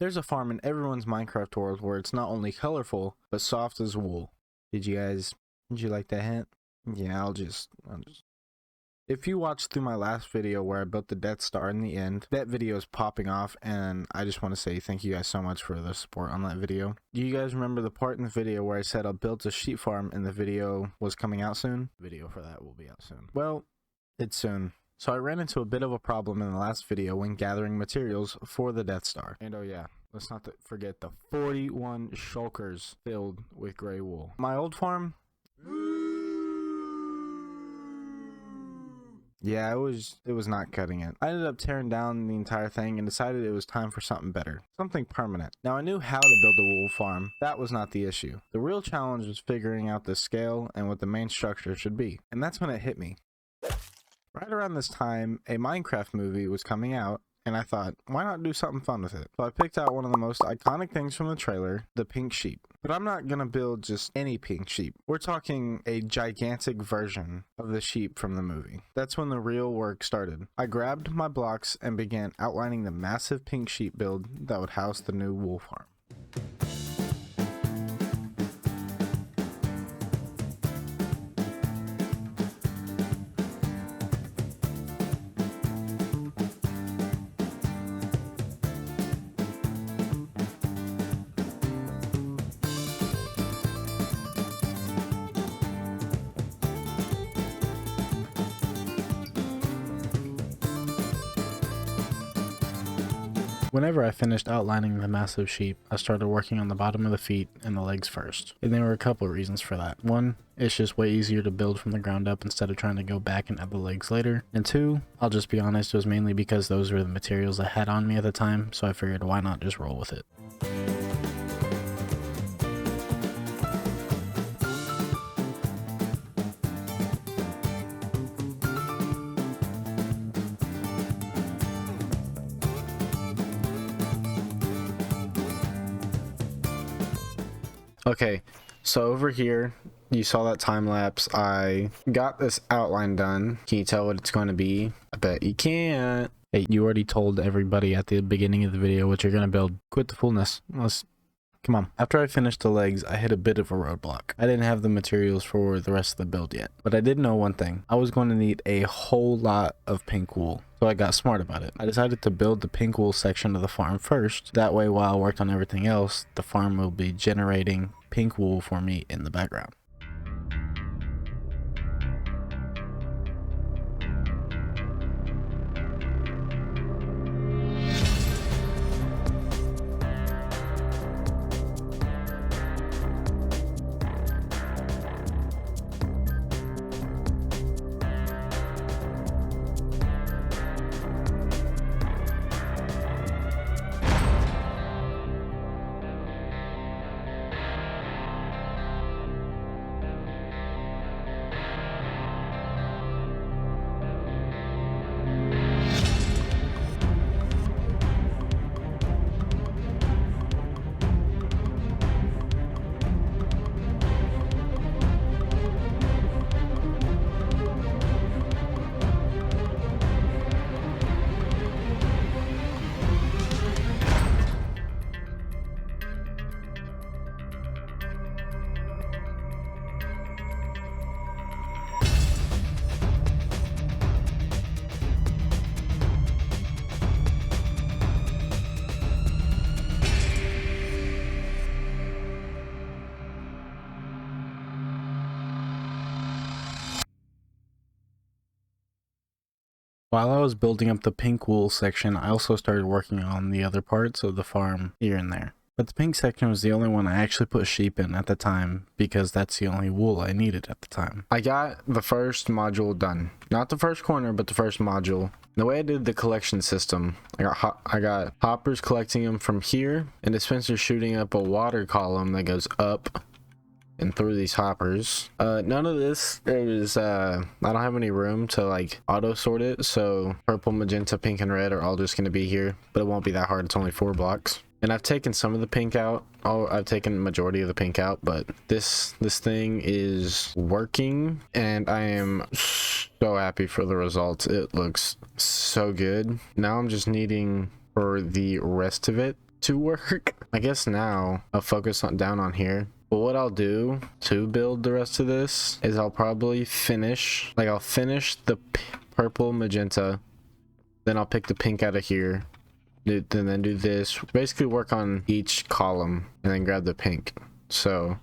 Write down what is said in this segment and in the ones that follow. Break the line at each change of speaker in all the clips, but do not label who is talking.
There's a farm in everyone's Minecraft world where it's not only colorful, but soft as wool. Did you like that hint? Yeah, I'll just. If you watched through my last video where I built the Death Star in the end, that video is popping off, and I just want to say thank you guys so much for the support on that video. Do you guys remember the part in the video where I said I built a sheep farm and the video was coming out soon? The video for that will be out soon. Well, it's soon. So I ran into a bit of a problem in the last video when gathering materials for the Death Star. And oh yeah, let's not forget the 41 shulkers filled with gray wool. My old farm... Yeah, it was not cutting it. I ended up tearing down the entire thing and decided it was time for something better, something permanent. Now I knew how to build a wool farm. That was not the issue. The real challenge was figuring out the scale and what the main structure should be. And that's when it hit me. Right around this time, a Minecraft movie was coming out, and I thought, why not do something fun with it? So I picked out one of the most iconic things from the trailer, the pink sheep. But I'm not gonna build just any pink sheep. We're talking a gigantic version of the sheep from the movie. That's when the real work started. I grabbed my blocks and began outlining the massive pink sheep build that would house the new wool farm. Whenever I finished outlining the massive sheep, I started working on the bottom of the feet and the legs first. And there were a couple of reasons for that. One, it's just way easier to build from the ground up instead of trying to go back and add the legs later. And two, I'll just be honest, it was mainly because those were the materials I had on me at the time, so I figured why not just roll with it. Okay, so over here, you saw that time lapse. I got this outline done. Can you tell what it's going to be? I bet you can't. Hey, you already told everybody at the beginning of the video what you're going to build. Quit the foolness. Come on. After I finished the legs, I hit a bit of a roadblock. I didn't have the materials for the rest of the build yet. But I did know one thing. I was going to need a whole lot of pink wool. So I got smart about it. I decided to build the pink wool section of the farm first. That way, while I worked on everything else, the farm will be generating pink wool for me in the background. While I was building up the pink wool section, I also started working on the other parts of the farm here and there. But the pink section was the only one I actually put sheep in at the time because that's the only wool I needed at the time. I got the first module done. Not the first corner, but the first module. The way I did the collection system, I got hoppers collecting them from here and dispensers shooting up a water column that goes up and through these hoppers. None of this is I don't have any room to like auto sort it, so purple, magenta, pink, and red are all just going to be here, but it won't be that hard. It's only 4 blocks. And I've taken some of the pink out. I've taken the majority of the pink out, but this thing is working and I am so happy for the results. It looks so good. Now I'm just needing for the rest of it to work. I guess now I'll focus on down on here. But what I'll do to build the rest of this is I'll probably finish, like I'll finish the purple magenta, then I'll pick the pink out of here, then do this, basically work on each column and then grab the pink. So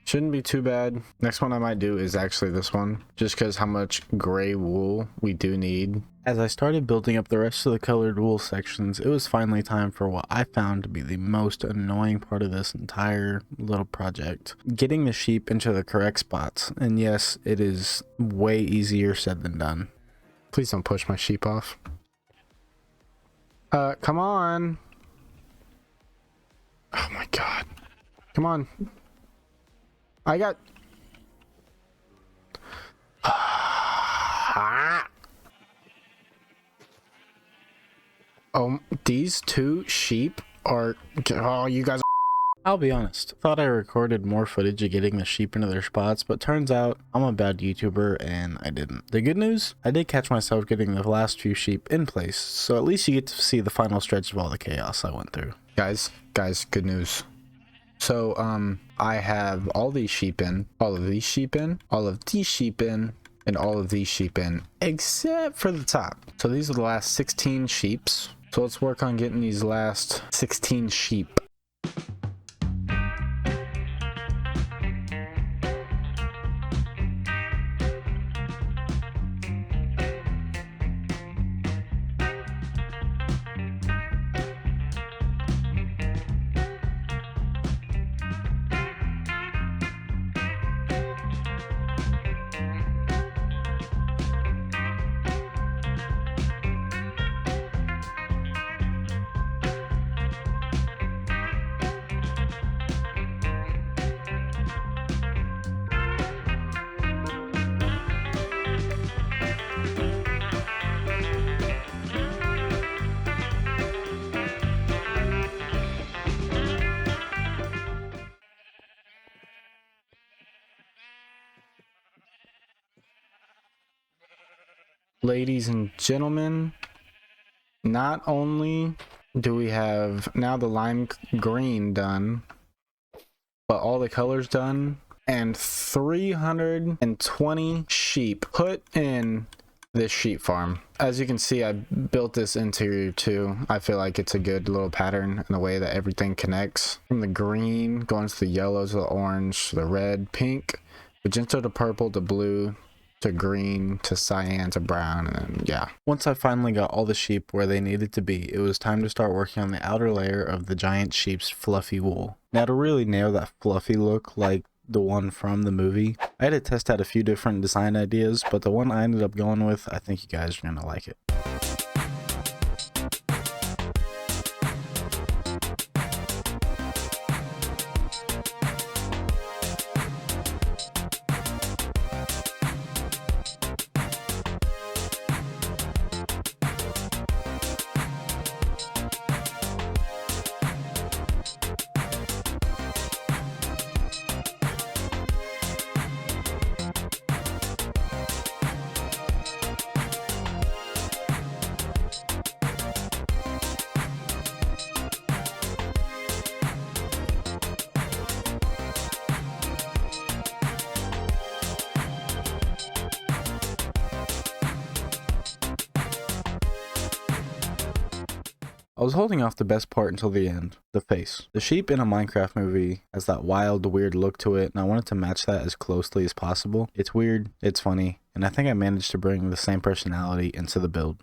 shouldn't be too bad. Next one I might do is actually this one, just because how much gray wool we do need. As I started building up the rest of the colored wool sections, it was finally time for what I found to be the most annoying part of this entire little project. Getting the sheep into the correct spots. And yes, it is way easier said than done. Please don't push my sheep off. Come on. Oh my god. Come on. I got... these two sheep are... Oh, you guys... I'll be honest, thought I recorded more footage of getting the sheep into their spots, but turns out I'm a bad YouTuber and I didn't. The good news, I did catch myself getting the last few sheep in place, so at least you get to see the final stretch of all the chaos I went through. Guys, good news. So, I have all these sheep in, all of these sheep in, all of these sheep in, and all of these sheep in, except for the top. So these are the last 16 sheeps. So let's work on getting these last 16 sheep. Ladies and gentlemen, not only do we have now the lime green done, but all the colors done, and 320 sheep put in this sheep farm. As you can see, I built this interior too. I feel like it's a good little pattern in the way that everything connects. From the green, going to the yellow, to the orange, to the red, pink, magenta to purple to blue, to green, to cyan, to brown, and then yeah. Once I finally got all the sheep where they needed to be, it was time to start working on the outer layer of the giant sheep's fluffy wool. Now to really nail that fluffy look like the one from the movie, I had to test out a few different design ideas, but the one I ended up going with, I think you guys are gonna like it. I was holding off the best part until the end, the face. The sheep in a Minecraft movie has that wild, weird look to it, and I wanted to match that as closely as possible. It's weird, it's funny, and I think I managed to bring the same personality into the build.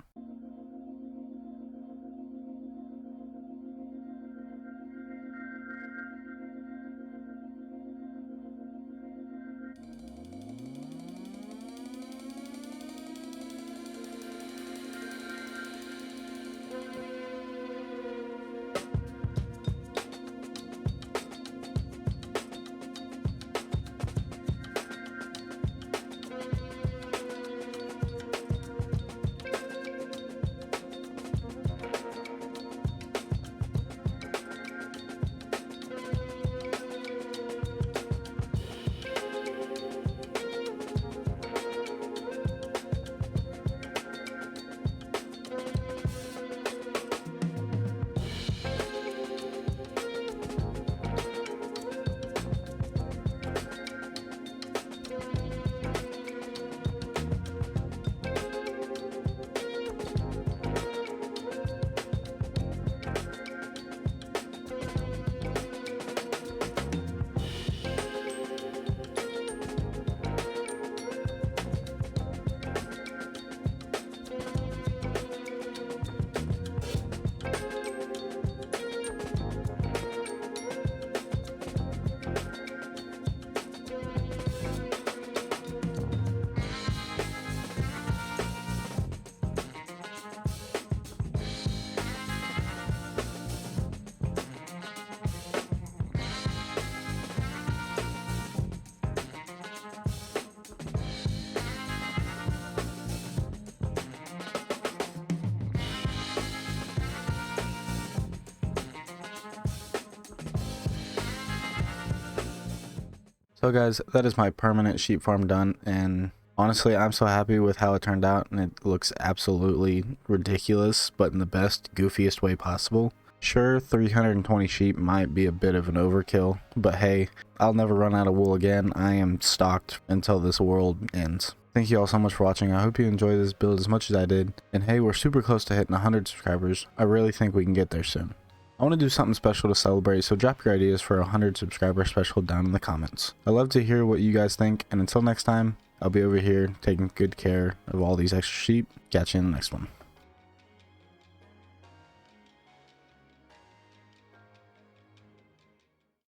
So guys, that is my permanent sheep farm done, and honestly, I'm so happy with how it turned out, and it looks absolutely ridiculous, but in the best, goofiest way possible. Sure, 320 sheep might be a bit of an overkill, but hey, I'll never run out of wool again. I am stocked until this world ends. Thank you all so much for watching. I hope you enjoyed this build as much as I did. And hey, we're super close to hitting 100 subscribers. I really think we can get there soon. I want to do something special to celebrate, so drop your ideas for a 100 subscriber special down in the comments. I'd love to hear what you guys think, and until next time, I'll be over here taking good care of all these extra sheep. Catch you in the next one.